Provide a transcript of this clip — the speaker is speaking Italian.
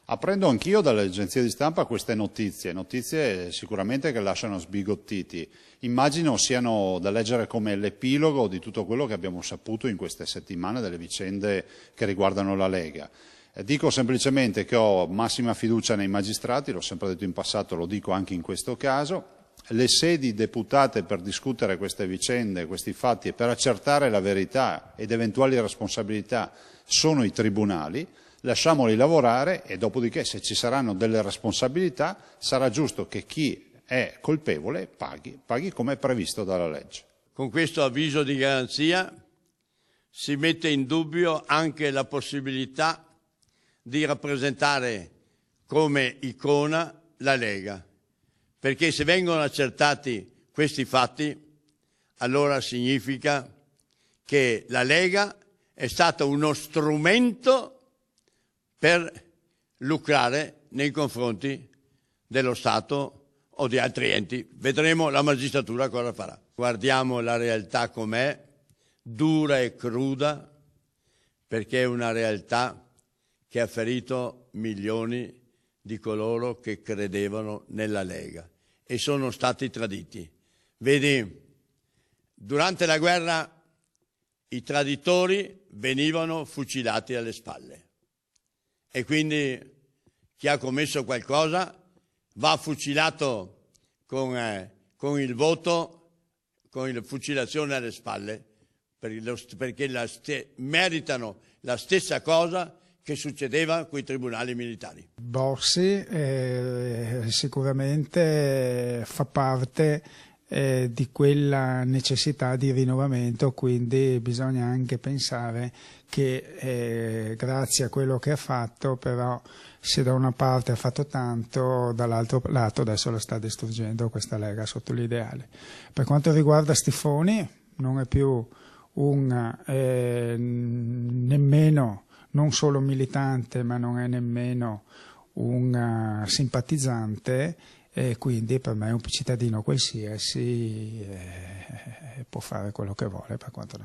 Apprendo anch'io dalle agenzie di stampa queste notizie sicuramente che lasciano sbigottiti. Immagino siano da leggere come l'epilogo di tutto quello che abbiamo saputo in queste settimane delle vicende che riguardano la Lega. Dico semplicemente che ho massima fiducia nei magistrati, l'ho sempre detto in passato, lo dico anche in questo caso. Le sedi deputate per discutere queste vicende, questi fatti e per accertare la verità ed eventuali responsabilità sono i tribunali. Lasciamoli lavorare e dopodiché, se ci saranno delle responsabilità, sarà giusto che chi è colpevole paghi come è previsto dalla legge. Con questo avviso di garanzia si mette in dubbio anche la possibilità di rappresentare come icona la Lega, perché se vengono accertati questi fatti, allora significa che la Lega è stata uno strumento per lucrare nei confronti dello Stato o di altri enti. Vedremo la magistratura cosa farà. Guardiamo la realtà com'è, dura e cruda, perché è una realtà che ha ferito milioni di coloro che credevano nella Lega e sono stati traditi. Vedi, durante la guerra i traditori venivano fucilati alle spalle. E quindi chi ha commesso qualcosa va fucilato con il voto, con la fucilazione alle spalle, perché meritano la stessa cosa che succedeva con i tribunali militari. Bossi sicuramente fa parte di quella necessità di rinnovamento, quindi bisogna anche pensare che grazie a quello che ha fatto, però se da una parte ha fatto tanto, dall'altro lato adesso la sta distruggendo questa Lega sotto l'ideale. Per quanto riguarda Stifoni, non è più nemmeno, non solo militante, ma non è nemmeno un simpatizzante, e quindi per me è un cittadino qualsiasi, può fare quello che vuole per quanto